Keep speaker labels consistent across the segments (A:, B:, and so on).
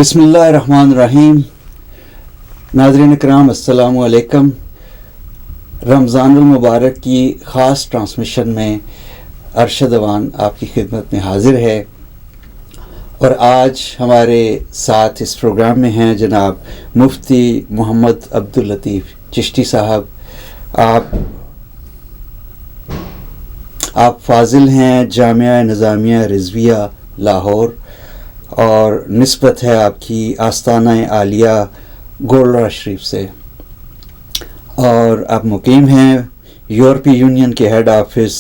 A: बिस्मिल्लाहिर्रहमानिर्रहीम। नाज़रीन इकराम अस्सलामु अलैकुम। रमज़ानुल मुबारक की ख़ास ट्रांसमिशन में अरशद अवान आपकी खिदमत में हाज़िर है और आज हमारे साथ इस प्रोग्राम में हैं जनाब मुफ्ती मोहम्मद अब्दुल लतीफ़ चिश्ती साहब। आप फाजिल हैं जामिया निज़ामिया रिज़विया लाहौर और निस्बत है आपकी आस्ताना आलिया गोल्डरा शरीफ से, और आप मुकीम हैं यूरोपीय यूनियन के हेड ऑफिस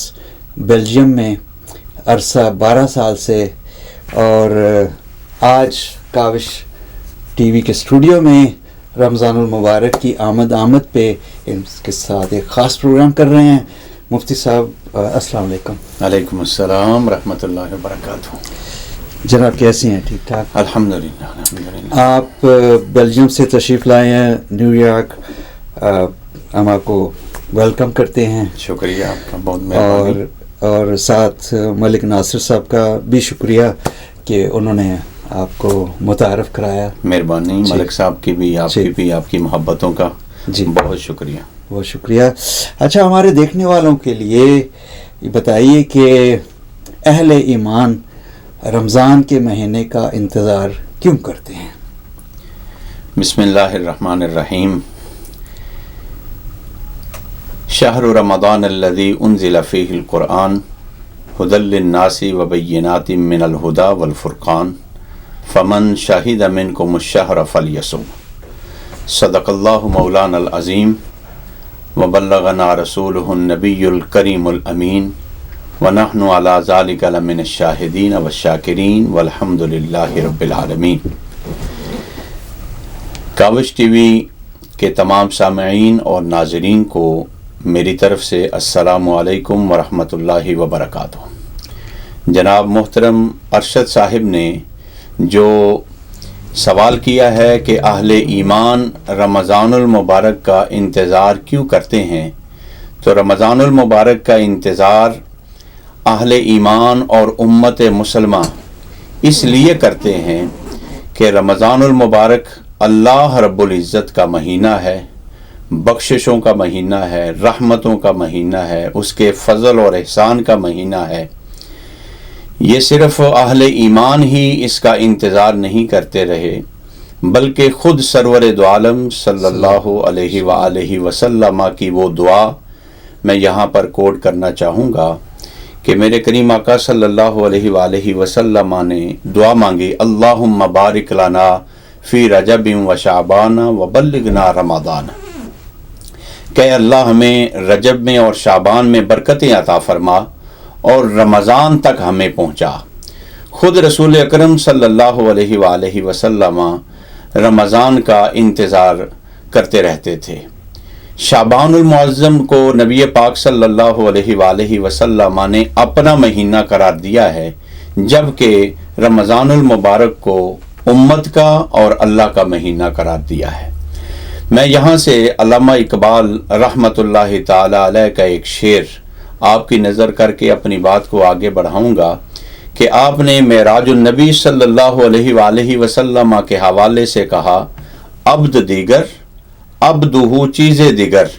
A: बेल्जियम में अरसा 12 साल से, और आज काविश टीवी के स्टूडियो में रमज़ानुल मुबारक की आमद पे इनके साथ एक ख़ास प्रोग्राम कर रहे हैं। मुफ्ती साहब अस्सलाम वालेकुम।
B: वालेकुम अस्सलाम रहमतुल्लाहि व बरकातहू।
A: जनाब कैसे हैं? ठीक ठाक
B: अल्हम्दुलिल्लाह अल्हम्दुलिल्लाह।
A: आप बेल्जियम से तशरीफ़ लाए हैं न्यूयॉर्क, हम आपको वेलकम करते हैं।
B: शुक्रिया आपका, बहुत मेहरबानी।
A: और साथ मलिक नासिर साहब का भी शुक्रिया कि उन्होंने आपको मुतारफ़ कराया।
B: मेहरबानी मलिक साहब की भी, आपकी भी, आपकी मोहब्बतों का
A: जी
B: बहुत शुक्रिया।
A: बहुत शुक्रिया। अच्छा, हमारे देखने वालों के लिए ये बताइए कि अहले ईमान रमज़ान के महीने का इंतज़ार क्यों करते हैं?
B: बिस्मिल्लाहिर्रहमानिर्रहीम। शहरु रमज़ान अल्लज़ी उन्ज़िल फ़ीहिल क़ुरआन हुदल लिन्नासि व बय्यिनातिम मिनल हुदा वल फ़ुरक़ान फ़मन शहिद मिनकुमुश-शहर फ़लयसुम। सदक़ल्लाहु मौलानल अज़ीम व बल्लगना रसूलुहुन नबियुल करीमुल अमीन व नहनु अला ज़ालिका लमिनश शाहिदीन व शाकिरीन वल्हम्दुलिल्लाहि रब्बिल आलमीन। काविश टीवी के तमाम सामईन और नाज़रीन को मेरी तरफ़ से अस्सलामु अलैकुम व रहमतुल्लाहि व बरकातहू। जनाब मोहतरम अरशद साहिब ने जो सवाल किया है कि अहले ईमान रमज़ानुल मुबारक का इंतज़ार क्यों करते हैं, तो रमज़ानुल मुबारक का इंतज़ार अहले ईमान और उम्मत मुसलमा इसलिए करते हैं कि रमज़ानुल मुबारक अल्लाह रब्बुल इज़्ज़त का महीना है, बख्शिशों का महीना है, रहमतों का महीना है, उसके फ़ज़ल और एहसान का महीना है। ये सिर्फ़ अहले ईमान ही इसका इंतज़ार नहीं करते रहे, बल्कि ख़ुद सरवर दो आलम सल्लल्लाहु अलैहि वसल्लम की वो दुआ मैं यहाँ पर कोट करना चाहूँगा कि मेरे करीम आका सल्लल्लाहु अलैहि वसल्लम ने दुआ मांगी, अल्लाहुम्मा बारिक लना फ़ी रजबिन व शाबान व बल्लिगना रमज़ान। कि अल्लाह हमें रजब में और शाबान में बरकतें अता फरमा और रमज़ान तक हमें पहुँचा। ख़ुद रसूल अकरम सल्लल्लाहु अलैहि वसल्लम रमज़ान का इंतज़ार करते रहते थे। शाबानुल मुअज़्ज़म को नबी पाक सल्लल्लाहु अलैहि वसल्लम ने अपना महीना करार दिया है, जबकि रमज़ानुल मुबारक को उम्मत का और अल्लाह का महीना करार दिया है। मैं यहाँ से अल्लामा इकबाल रहमतुल्लाहि ताला अलैह का एक शेर आपकी नज़र करके अपनी बात को आगे बढ़ाऊँगा कि आपने मेराजुन नबी सल्लल्लाहु अलैहि वसल्लम के हवाले से कहा, अब्द दीगर अब्दुहु चीज़े दिगर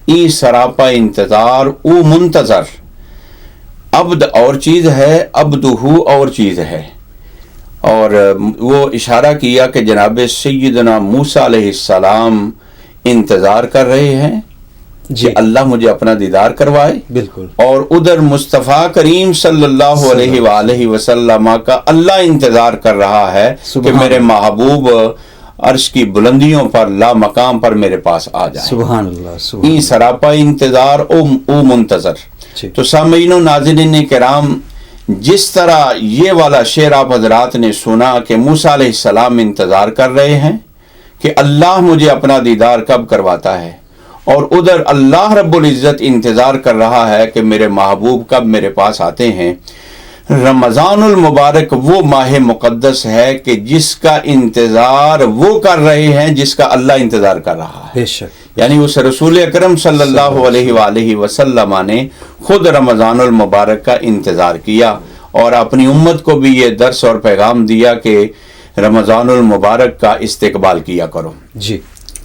B: ई सरापा इंतज़ार ऊ मुंतज़र। अब्द और चीज़ है, अब्दुहु और चीज़ है। और वो इशारा किया कि जनाब सैयदना मूसा अलैहिस्सलाम इंतज़ार कर रहे हैं कि अल्लाह मुझे अपना दीदार करवाए।
A: बिल्कुल। और
B: उधर मुस्तफ़ा करीम सल्लल्लाहु अलैहि वसल्लम का अल्लाह इंतज़ार कर रहा है कि मेरे महबूब अर्श की बुलंदियों पर ला मकाम पर मेरे पास आ जाए।
A: सुभान अल्लाह।
B: ई सरापा इंतज़ार ओ मुंतज़र। तो सामईनो नाज़रीन किराम, जिस तरह ये वाला शेर आप हजरात ने सुना कि मूसा अलैहिस्सलाम इंतज़ार कर रहे हैं कि अल्लाह मुझे अपना दीदार कब करवाता है, और उधर अल्लाह रब्बुल इज़्ज़त इंतज़ार कर रहा है कि मेरे महबूब कब मेरे पास आते हैं। रमज़ानुल मुबारक वो माह मुक़द्दस है कि जिसका इंतज़ार वो कर रहे हैं जिसका अल्लाह इंतज़ार कर रहा है।
A: बेशक।
B: यानी उस रसूल अकरम सल्लल्लाहु अलैहि वसल्लम ने खुद रमज़ानुल मुबारक का इंतज़ार किया और अपनी उम्मत को भी ये दर्स और पैगाम दिया कि रमज़ान मुबारक का इस्तकबाल किया करो
A: जी,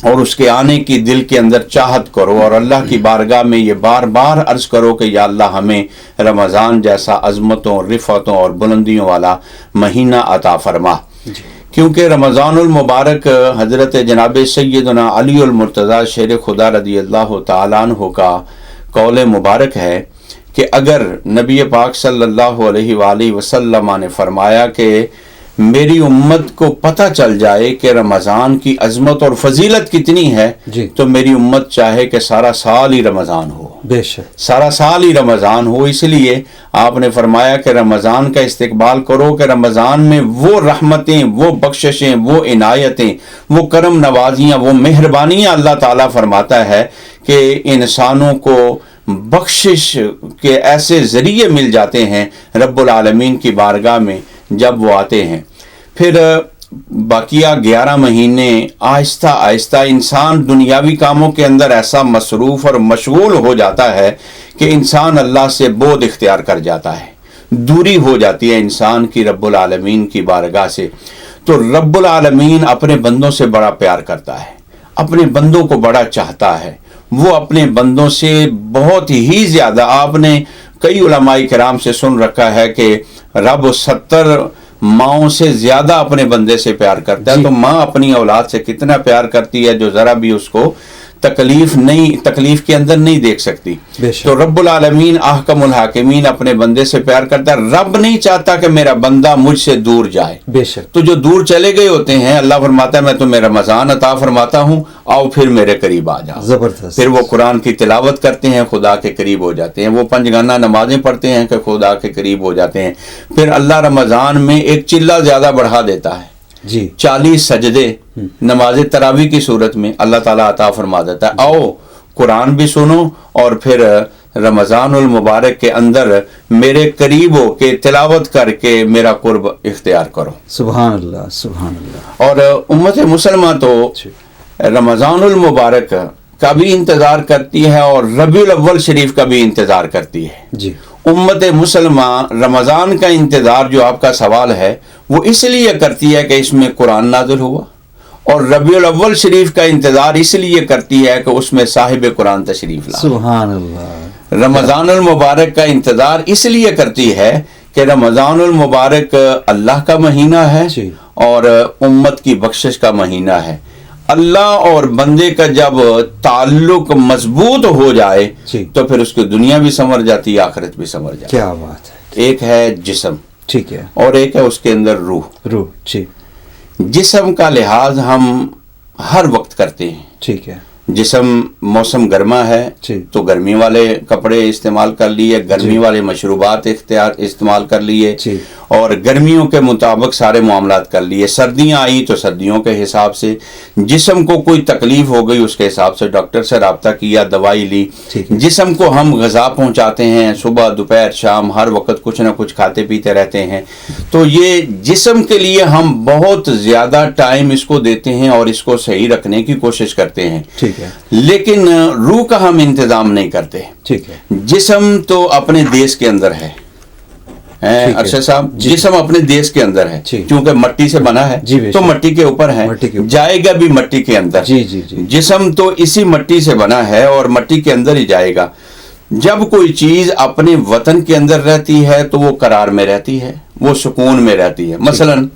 B: और उसके आने की दिल के अंदर चाहत करो और अल्लाह की बारगाह में ये बार बार अर्ज़ करो कि या अल्लाह हमें रमज़ान जैसा अज़मतों, रिफ़तों और बुलंदियों वाला महीना अता फरमा। क्योंकि रमज़ानुल मुबारक हज़रत जनाब सैयदना अलीउल मुर्तज़ा शेर खुदा रज़ी अल्लाह तआला अन्हु का कौल मुबारक है कि अगर नबी पाक सल्लल्लाहु अलैहि वसल्लम ने फरमाया कि मेरी उम्मत को पता चल जाए कि रमज़ान की अज़मत और फजीलत कितनी है तो मेरी उम्मत चाहे कि सारा साल ही रमज़ान हो,
A: बेशक
B: सारा साल ही रमज़ान हो। इसलिए आपने फरमाया कि रमज़ान का इस्तकबाल करो कि रमज़ान में वो रहमतें, वो बख्शिशें, वो इनायतें, वो करम नवाजियाँ, वो मेहरबानियाँ अल्लाह ताला फरमाता है कि इंसानों को बख्शिश के ऐसे ज़रिए मिल जाते हैं रब्बुल आलमीन की बारगाह में जब वो आते हैं। फिर बाकिया 11 महीने आहिस्ता आहिस्ता इंसान दुनियावी कामों के अंदर ऐसा मसरूफ़ और मशगूल हो जाता है कि इंसान अल्लाह से बोध इख्तियार कर जाता है, दूरी हो जाती है इंसान की रब्बुल आलमीन की बारगाह से। तो रब्बुल आलमीन अपने बंदों से बड़ा प्यार करता है, अपने बंदों को बड़ा चाहता है, वो अपने बंदों से बहुत ही ज़्यादा, आपने कई उलमाए किराम से सुन रखा है कि रब 70 माओं से ज़्यादा अपने बंदे से प्यार करता है। तो माँ अपनी औलाद से कितना प्यार करती है जो ज़रा भी उसको तकलीफ के अंदर नहीं देख सकती। तो रब्बुल आलमीन अहकमुल हाकिमीन अपने बंदे से प्यार करता है। रब नहीं चाहता कि मेरा बंदा मुझसे दूर जाए।
A: बेशक।
B: तो जो दूर चले गए होते हैं अल्लाह फरमाता है मैं तुम्हें रमज़ान अता फरमाता हूँ, आओ फिर मेरे करीब आ जाओ।
A: जबरदस्त।
B: फिर वो कुरान की तिलावत करते हैं, खुदा के करीब हो जाते हैं। वो 5 गाना नमाजें पढ़ते हैं कि खुदा के करीब हो जाते हैं। फिर अल्लाह रमज़ान में एक चिल्ला ज़्यादा बढ़ा देता है
A: जी,
B: 40 सजदे नमाज तरावी की सूरत में अल्लाह ताला अता फरमा देता है। आओ कुरान भी सुनो और फिर रमज़ानुल मुबारक के अंदर मेरे करीब हो के तिलावत करके मेरा कुर्ब इख्तियार करो।
A: सुभान अल्लाह, सुभान अल्लाह।
B: और उम्मत मुसलमान तो रमज़ानुल मुबारक का भी इंतज़ार करती है और रबीउल अव्वल शरीफ का भी इंतज़ार करती है
A: जी।
B: उम्मत मुसलमान रमज़ान का इंतज़ार जो आपका सवाल है वो इसलिए करती है कि इसमें कुरान नाज़िल हुआ, और रबीउल अव्वल शरीफ का इंतज़ार इसलिए करती है कि उसमें साहिब कुरान तशरीफ लाए।
A: सुभान अल्लाह।
B: रमज़ानुल मुबारक का इंतज़ार इसलिए करती है कि रमज़ानुल मुबारक अल्लाह का महीना है और उम्मत की बख्शिश का महीना है। अल्लाह और बंदे का जब ताल्लुक मजबूत हो जाए तो फिर उसकी दुनिया भी संवर जाती है, आखिरत भी संवर जाती है।
A: क्या बात है।
B: एक है जिस्म,
A: ठीक है,
B: और एक है उसके अंदर रूह।
A: जी।
B: जिस्म का लिहाज हम हर वक्त करते हैं, ठीक है। जिस्म मौसम गर्मा है तो गर्मी वाले कपड़े इस्तेमाल कर लिए, गर्मी वाले मशरूबात इस्तेमाल कर लिए और गर्मियों के मुताबिक सारे मामलात कर लिए। सर्दियां आई तो सर्दियों के हिसाब से, जिस्म को कोई तकलीफ हो गई उसके हिसाब से डॉक्टर से रब्ता किया, दवाई ली। जिस्म को हम ग़िज़ा पहुंचाते हैं, सुबह दोपहर शाम हर वक्त कुछ ना कुछ खाते पीते रहते हैं। तो ये जिस्म के लिए हम बहुत ज़्यादा टाइम इसको देते हैं और इसको सही रखने की कोशिश करते हैं, ठीक है। लेकिन रूह का हम इंतज़ाम नहीं करते, ठीक है। जिस्म तो अपने देश के अंदर है अरशद साहब, जिस्म अपने देश के अंदर है क्योंकि मट्टी से बना है तो मट्टी के ऊपर है, जाएगा भी मट्टी के अंदर। जिस्म तो इसी मट्टी से बना है और मट्टी के अंदर ही जाएगा। जब कोई चीज अपने वतन के अंदर रहती है तो वो करार में रहती है, वो सुकून में रहती है। मसलन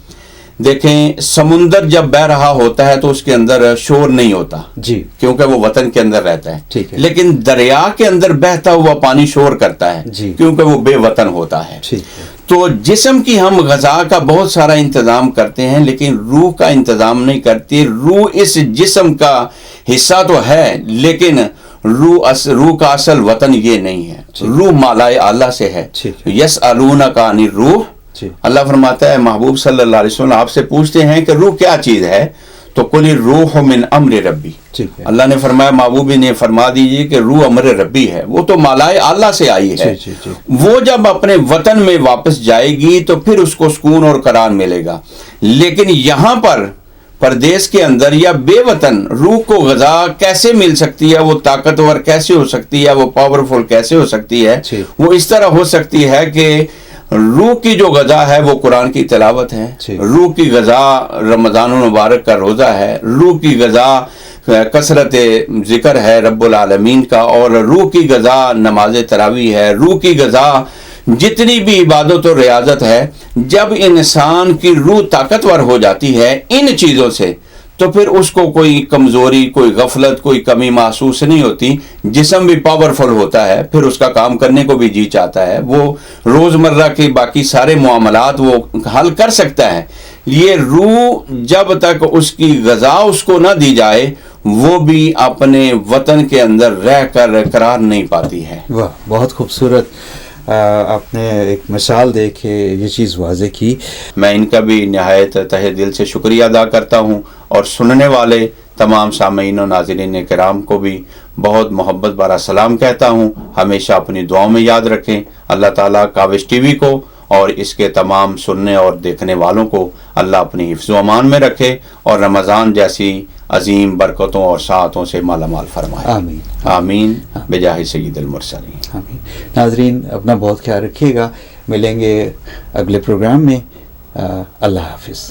B: देखें, समुंदर जब बह रहा होता है तो उसके अंदर शोर नहीं होता जी, क्योंकि वो वतन के अंदर रहता है, ठीक है। लेकिन दरिया के अंदर बहता हुआ पानी शोर करता है जी, क्योंकि वो बेवतन होता है, ठीक है। तो जिस्म की हम ग़िज़ा का बहुत सारा इंतज़ाम करते हैं लेकिन रूह का इंतज़ाम नहीं करते। रूह इस जिस्म का हिस्सा तो है लेकिन रूह का असल वतन ये नहीं है। रूह मालाए आला से है। यसअलूना का अनिर रूह, अल्लाह फरमाता है महबूब सल्लल्लाहु अलैहि वसल्लम आपसे पूछते हैं कि रूह क्या चीज है, तो कुल रूह मिन अम्र रब्बी, अल्लाह ने फरमाया महबूब ने फरमा दीजिए कि रूह अम्र रब्बी है, वो तो मालाए अल्लाह से आई है। वो जब अपने वतन में वापस जाएगी तो फिर उसको सुकून और करार मिलेगा। लेकिन यहाँ पर परदेश के अंदर या बेवतन रूह को ग़िज़ा कैसे मिल सकती है, वो ताकतवर कैसे हो सकती है, वो पावरफुल कैसे हो सकती है? वो इस तरह हो सकती है कि روح کی جو غذا ہے وہ قرآن کی تلاوت ہے، روح کی غذا رمضان المبارک کا روزہ ہے، روح کی غذا کثرت ذکر ہے رب العالمین کا، اور روح کی غذا نماز تراویح ہے، روح کی غذا جتنی بھی عبادت و ریاضت ہے۔ جب انسان کی روح طاقتور ہو جاتی ہے ان چیزوں سے تو پھر اس کو کوئی کمزوری، کوئی غفلت، کوئی کمی محسوس نہیں ہوتی، جسم بھی پاورفل ہوتا ہے، پھر اس کا کام کرنے کو بھی جی چاہتا ہے، وہ روزمرہ کے باقی سارے معاملات وہ حل کر سکتا ہے۔ یہ روح جب تک اس کی غذا اس کو نہ دی جائے وہ بھی اپنے وطن کے اندر رہ کر قرار نہیں پاتی ہے۔
A: واہ، بہت خوبصورت آپ نے ایک مثال دے کے یہ چیز واضح کی۔
B: میں ان کا بھی نہایت تہہ دل سے شکریہ ادا کرتا ہوں، اور سننے والے تمام سامعین و ناظرین کرام کو بھی بہت محبت بھرا سلام کہتا ہوں۔ ہمیشہ اپنی دعاؤں میں یاد رکھیں۔ اللہ تعالیٰ کاوش ٹی وی کو اور اس کے تمام سننے اور دیکھنے والوں کو اللہ اپنی حفظ و امان میں رکھے اور رمضان جیسی عظیم برکتوں اور ساعتوں سے مالا مال فرمائے۔
A: آمین
B: آمین بجاہ سید المرسلین۔
A: آمین۔ ناظرین اپنا بہت خیال رکھیے گا، ملیں گے اگلے پروگرام میں۔ اللہ حافظ۔